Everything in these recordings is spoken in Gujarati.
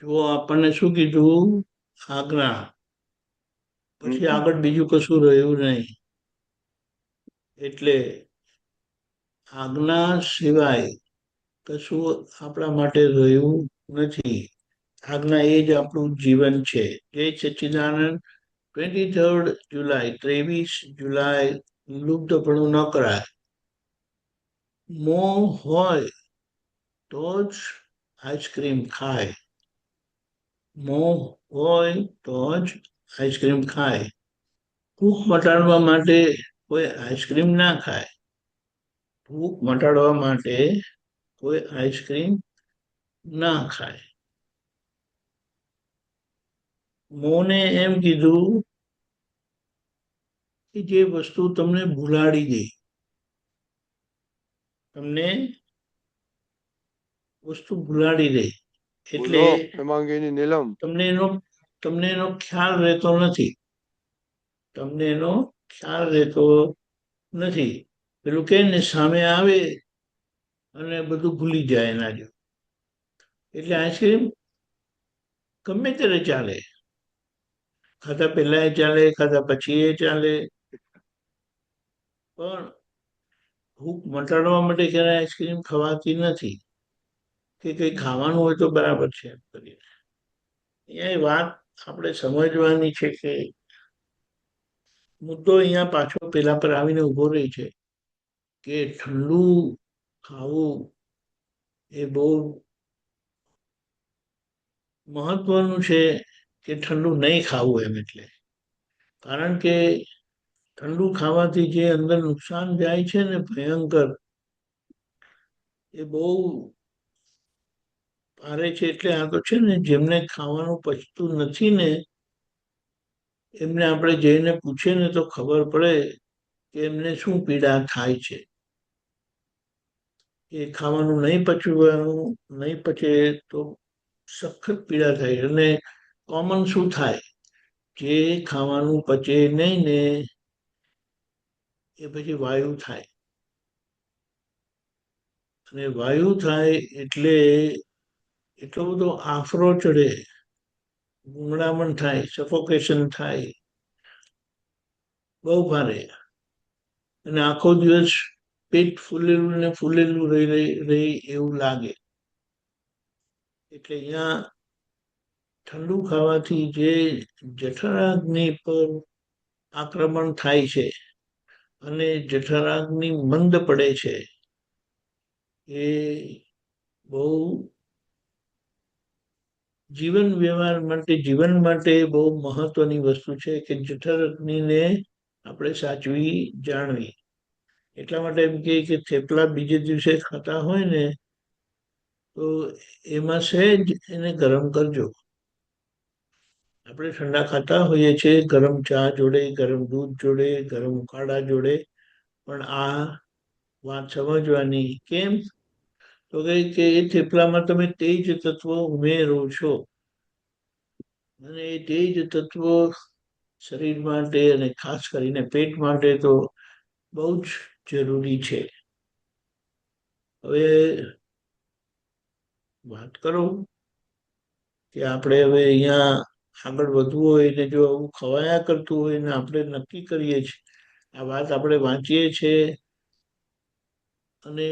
જો આપણને શું કીધું? આજ્ઞા. પછી હમ. આગળ બીજું કશું રહ્યું નહીં. એટલે આજ્ઞા સિવાય કશું આપણા માટે રહ્યું નથી. આજ્ઞા એ જ આપણું જીવન છે. જય સચ્ચિદાનંદ. 23 જુલાઈ, 23 જુલાઈ લુપ્તપણું ન કરાય. મોહ હોય તો જ આઈસ્ક્રીમ ખાય. મોહ હોય તો જ આઈસ્ક્રીમ ખાય. ભૂખ મટાડવા માટે કોઈ આઈસ્ક્રીમ ના ખાય. ભૂખ મટાડવા માટે કોઈ આઈસ્ક્રીમ ના ખાય. મોને એમ કીધું કે જે વસ્તુ તમને ભૂલાડી દે, તમને વસ્તુ ભૂલાડી દે, એટલે બોલો હેમાંગીની નીલમ. તમને એનો ખ્યાલ રહેતો નથી. તમને એનો ખ્યાલ રહેતો નથી. પેલું કે ને સામે આવે અને બધું ભૂલી જાય એના જેવું. એટલે આઈસ્ક્રીમ ગમે ત્યારે ચાલે. ખાધા પહેલા એ ચાલે, ખાધા પછી એ ચાલે. પણ ભૂખ મટાડવા માટે ક્યારે આઈસ્ક્રીમ ખવાતી નથી. કે કંઈ ખાવાનું હોય તો બરાબર છે એમ કરીને. અહીંયા એ વાત આપણે સમજવાની છે કે મુદ્દો અહીંયા પાછો પેલા પર આવીને ઉભો રહી છે કે ઠંડુ ખાવું એ બહુ મહત્વનું છે કે ઠંડુ નહીં ખાવું એમ. એટલે કારણ કે ઠંડુ ખાવાથી જે અંદર નુકસાન જાય છે ને ભયંકર, એ બહુ ભારે છે. એટલે આ તો છે ને જેમને ખાવાનું પચતું નથી ને એમને આપણે જઈને પૂછીએ ને તો ખબર પડે કે એમને શું પીડા થાય છે. એ ખાવાનું નહીં પચવાનું, નહીં પચે તો સખત પીડા થાય. અને કોમન શું થાય? જે ખાવાનું પચે નહીં ને એ પછી વાયુ થાય. અને વાયુ થાય એટલે એટલો બધો આફરો ચડે, ગુંગળામણ થાય, સફોકેશન થાય, બહુ ભારે. અને આખો દિવસ પેટ ફૂલેલું ને ફૂલેલું રહી એવું લાગે. એટલે અહીંયા ઠંડુ ખાવાથી જે જઠરાગ્નિ પર આક્રમણ થાય છે અને જઠરાગ્નિ મંદ પડે છે, એ બહુ જીવન માટે બહુ મહત્વની વસ્તુ છે કે જઠરાગ્નિને આપણે સાચવી જાણવી. એટલા માટે એમ કે થેપલા બીજે દિવસે ખાતા હોય ને તો એમાં સહેજ એને ગરમ કરજો. આપણે ઠંડા ખાતા હોઈએ છીએ ગરમ ચા જોડે, ગરમ દૂધ જોડે, ગરમ ઉકાળા જોડે. પણ આ વાત સમજવાની. કેમ? તો કે એ થેપલામાં તમે તેજ તત્વો ઉમેરો છો અને એ તેજ તત્વો શરીર માટે અને ખાસ કરીને પેટ માટે તો બહુ જ જરૂરી છે. હવે વાત કરો કે આપણે હવે અહીંયા આગળ વધવું હોય ને જો આવું ખવાયા કરતું હોય ને આપણે નક્કી કરીએ છીએ, આ વાત આપણે વાંચીએ છીએ અને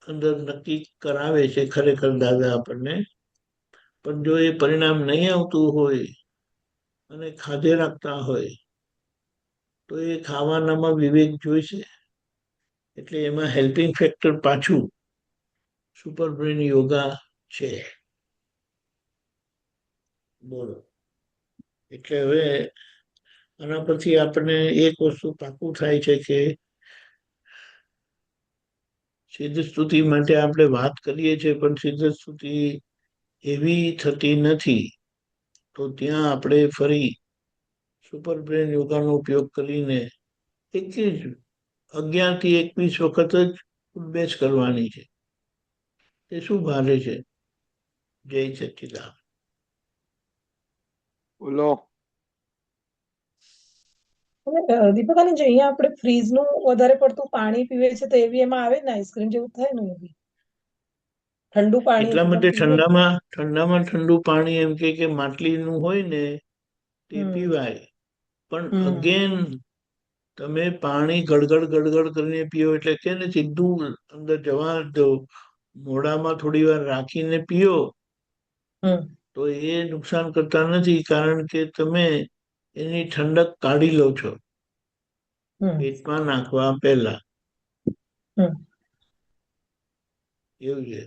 અંદર નક્કી કરાવે છે ખરેખર દાદા આપણને. પણ જો એ પરિણામ નહીં આવતું હોય અને ખાધે રાખતા હોય તો એ ખાવાનામાં વિવેક જોઈશે. એટલે એમાં હેલ્પિંગ ફેક્ટર પાછું સુપર બ્રેન યોગા છે. બોલો. એટલે હવે આના પછી આપણને એક વસ્તુ પાકું થાય છે કે સિદ્ધ સ્તુતિ માટે આપણે વાત કરીએ છીએ પણ સિદ્ધ સ્તુતિ એવી થતી નથી. તો ત્યાં આપણે ફરી સુપર બ્રેન યોગાનો ઉપયોગ કરીને 11 થી 21 વખત જ ઉદબેસ કરવાની છે. એ શું ભારે છે? જય સચ્ચિદાનંદ. બોલો. દીપકાની જો અહીંયા આપણે ફ્રીજનું વધારે પડતું પાણી પીવે છે તો એવી એમાં આવે ને આઈસ્ક્રીમ જેવું થાય ને એ બી. ઠંડુ પાણી એટલા માટે એકદમ પીવું? ઠંડામાં ઠંડુ પાણી એમ કે માટલીનું હોય ને તે હમ પીવાય. પણ હમ અગેન તમે પાણી ગળગડ કરીને પીઓ એટલે કે ને સીધું અંદર જવા દો, મોઢામાં થોડી વાર રાખીને પીઓ હમ તો એ નુકસાન કરતા નથી, કારણ કે તમે એની ઠંડક કાઢી લો છો હમ પેટમાં નાખવા પહેલા. હમ એવું છે.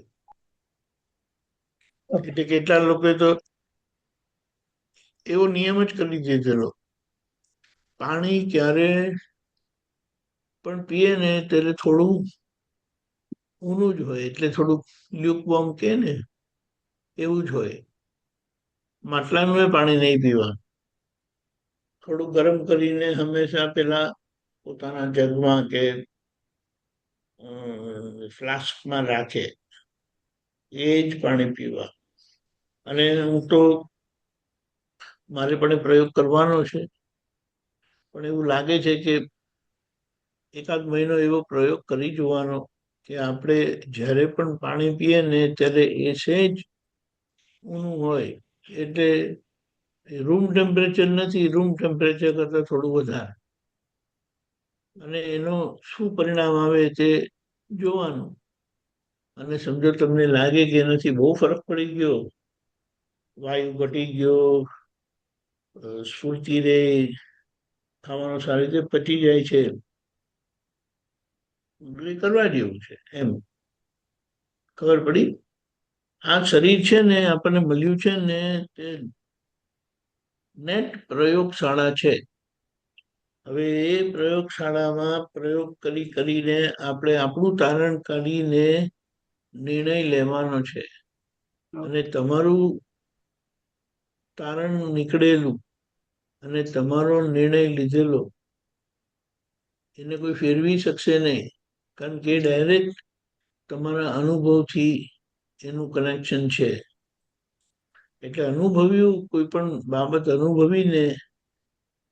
ઓકે. એટલે કેટલા લોકો તો એવો નિયમ જ કરી દીધેલો, પાણી ક્યારે પણ પીએ ને ત્યારે થોડું ઊનું જ હોય, એટલે થોડુંક લ્યુકવોર્મ કે ને એવું જ હોય. માટલાનું પાણી નહીં પીવાનું, થોડું ગરમ કરીને હંમેશા પેલા પોતાના જગમાં કે ફ્લાસ્કમાં રાખે એ જ પાણી પીવા. અને હું તો મારે પણ પ્રયોગ કરવાનો છે, પણ એવું લાગે છે કે એકાદ મહિનો એવો પ્રયોગ કરી જોવાનો કે આપણે જ્યારે પણ પાણી પીએ ને ત્યારે એ સહેજ ઊનું હોય, એટલે રૂમ ટેમ્પરેચર નથી, રૂમ ટેમ્પરેચર કરતાં થોડું વધારે, અને એનો શું પરિણામ આવે તે જોવાનું. અને સમજો તમને લાગે કે એનાથી બહુ ફરક પડી ગયો, વાયુ ઘટી ગયો, સ્ફૂર્તિ રે, ખાવાનું સારી રીતે પચી જાય છે, કરવા જેવું છે. એમ ખબર પડી? આ શરીર છે ને આપણને મળ્યું છે ને તે નેટ પ્રયોગશાળા છે. હવે એ પ્રયોગશાળામાં પ્રયોગ કરીને આપણે આપણું તારણ કાઢીને નિર્ણય લેવાનો છે. અને તમારું તારણ નીકળેલું અને તમારો નિર્ણય લીધેલો એને કોઈ ફેરવી શકશે નહીં, કારણ કે ડાયરેક્ટ તમારા અનુભવથી એનું કનેક્શન છે. એટલે અનુભવ્યું કોઈ પણ બાબત અનુભવીને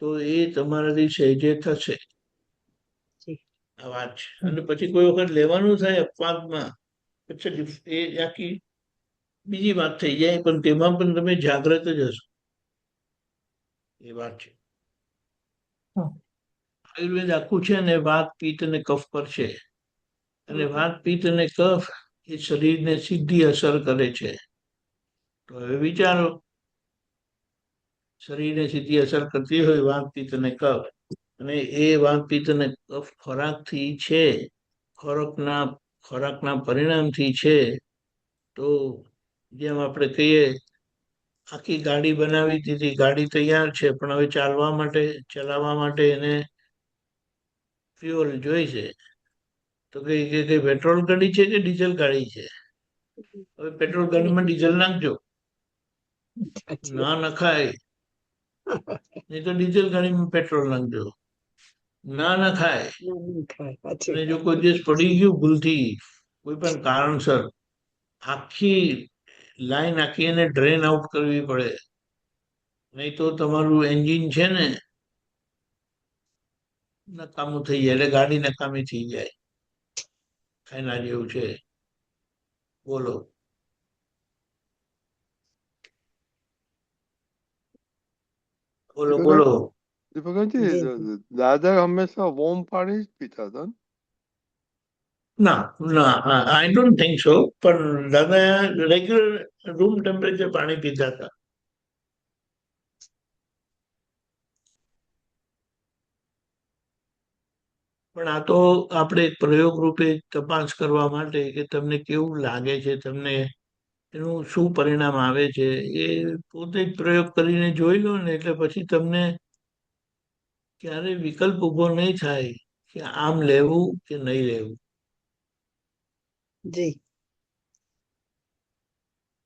તો એ તમારાથી સહેજે થશે. આ વાત છે. અને પછી કોઈ વખત લેવાનું થાય અપવાદમાં, પછી એ આખી બીજી વાત થઈ જાય, પણ તેમાં પણ તમે જાગ્રત જ હશો. એ વાત છે. આયુર્વેદ આખું છે ને વાત, પિત્ત અને કફ પર છે. અને વાત, પિત્ત અને કફ એ શરીરને સીધી અસર કરે છે. તો હવે વિચારો, શરીરને સીધી અસર કરતી હોય વાત, પિત્ત અને કફ, અને એ વાત, પિત્ત અને કફ ખોરાકથી છે, ખોરાકના પરિણામથી છે. તો જેમ આપણે કહીએ આખી ગાડી બનાવી દીધી, ગાડી તૈયાર છે, પણ હવે ચલાવવા માટે એને ફ્યુઅલ જોઈશે. તો કે પેટ્રોલ ગાડી છે કે ડીઝલ ગાડી છે? હવે પેટ્રોલ ગાડીમાં ડીઝલ નાખજો, ના નખાય, નહીં તો ડીઝલ ગાડીમાં પેટ્રોલ નાખજો, ના નખાય. અને જો કોઈ દિવસ પડી ગયું ભૂલથી કોઈ પણ કારણસર, આખી લાઈન આખી એને ડ્રેન આઉટ કરવી પડે, નહીં તો તમારું એન્જિન છે ને નકામું થઈ જાય, એટલે ગાડી નકામી થઈ જાય. એના જેવું છે. બોલો. બોલો દીપક બોલો. દીપકજી, દાદા હંમેશા વોર્મ પાણી જ પીતા હતા ને? ના ના, આઈ ડોન્ટ થિંક સો, પણ દાદા રેગ્યુલર રૂમ ટેમ્પરેચર પાણી પીતા હતા. પણ આ તો આપણે પ્રયોગ રૂપે તપાસ કરવા માટે કે તમને કેવું લાગે છે, તમને એનું શું પરિણામ આવે છે, એ પોતે જ પ્રયોગ કરીને જોઈ લો ને, એટલે પછી તમને ક્યારેય વિકલ્પ ઉભો નહીં થાય કે આમ લેવું કે નહીં લેવું. જી.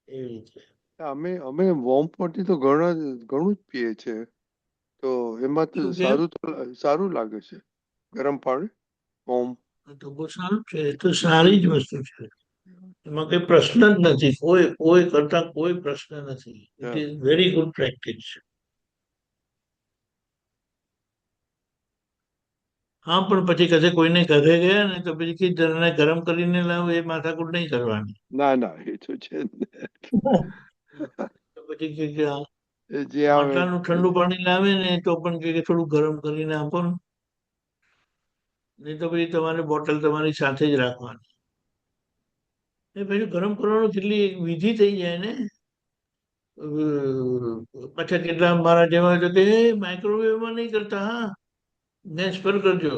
એવી રીતે. અમે વોર્મ પાણી તો ઘણું જ પીએ છે, તો એમાં તો શું કેમ? સારું લાગે છે ગરમ પાણી વોર્મ. તો બહુ સારું છે, એ તો સારી જ વસ્તુ છે. એમાં કઈ પ્રશ્ન જ નથી, કોઈ કરતા કોઈ પ્રશ્ન નથી. It is very good practice. હા, પણ પછી કશે કોઈને ઘરે ગયા ને તો પછી કે જણાને ગરમ કરીને લાવો, એ માથાકૂટ નહીં કરવાની. ના ના એ તો છે જ ને. તો પછી કે આ એ જે આવે માટલાનું ઠંડુ પાણી લાવે ને તો પણ કે થોડું ગરમ કરીને આપો ને. નહીં તો પછી તમારે બોટલ તમારી સાથે જ રાખવાની. એ પછી ગરમ કરવાનું કેટલી વિધિ થઈ જાય ને. પાછા કેટલા મારા જેવા તો કે માઇક્રોવેવમાં નહીં કરતા, હા ગેસ પર કરજો.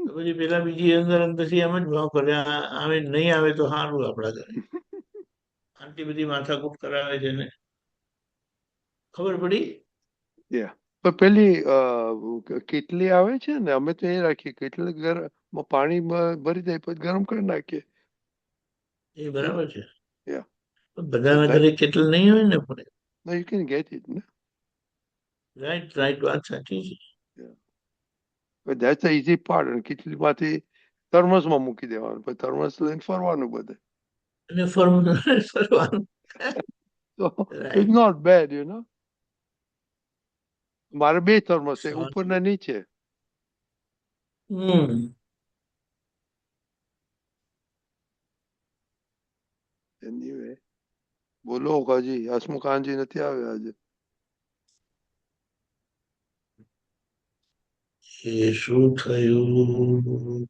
તો પછી પેલા બીજી અંદર અંદરથી એમ જ ભાવ કરે, આવે નહીં આવે તો સારું આપણા ઘરે. આટલી બધી માથાકૂટ કરાવે છે ને. ખબર પડી? Yeah. પણ પેલી કેટલી આવે છે ને, અમે તો એ રાખીએ કેટલી પાણી ભરી દઈએ પછી ગરમ કરી નાખીએ. એ બરાબર છે. Yeah. પણ બધાના ઘરે કેટલ નહીં હોય ને પણ. No, you can get it. Ne? Right right, વાત સાચી છે. Yeah. But that's the easy part. અને કેટલીમાંથી થર્મસમાં મૂકી દેવાનું, પછી થર્મસ લઈને ફરવાનું બધે. અને ફરવાનું. So right. it's not bad, you know. મારે 2 થર્મસ છે, ઉપર ને નીચે. Anyway, બોલો કાજી, હસમુખાનજી નથી આવ્યા આજે. એ શું થયું?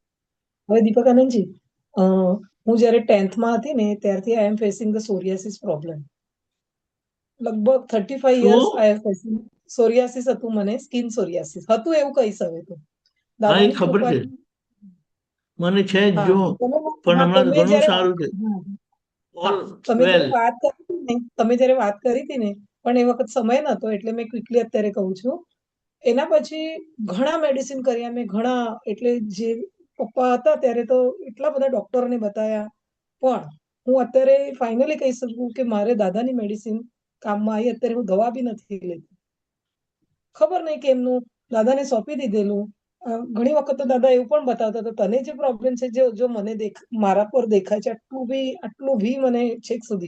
હવે દીપકાનંદજી, હું જ્યારે 10th માં હતી ને ત્યારથી I am facing the psoriasis problem. લગભગ 35 શું? Years I am facing psoriasis હતું મને, સ્કિન સોરિયાસિસ હતું એવું કહીશ હવે તો. હા, એ દાદાની ખબર છે, કૃપાથી. મને છે જ હા જો, તમે પણ હા, હમણાં તમે ઘણું જ્યારે સારું છે. હા, ઓલ હા, તમે વેલ. જ્યારે વાત કરી હતી ને, પણ એ વખત સમય નહોતો એટલે મેં ક્વિકલી અત્યારે કહું છું. એના પછી ઘણા મેડિસિન કર્યા મેં, ઘણા, એટલે જે પપ્પા હતા ત્યારે તો એટલા બધા ડોક્ટરોને બતાવ્યા, પણ હું અત્યારે ફાઇનલી કહી શકું કે મારે દાદાની મેડિસિન કામમાં આવી. અત્યારે હું દવા બી નથી લેતી. ખબર નહીં કે એમનું દાદાને સોંપી દીધેલું. ઘણી વખત તો દાદા એવું પણ બતાવતા હતા, તને જે પ્રોબ્લેમ છે, જો મને મારા પર દેખાય છે, આટલું બી મને છેક સુધી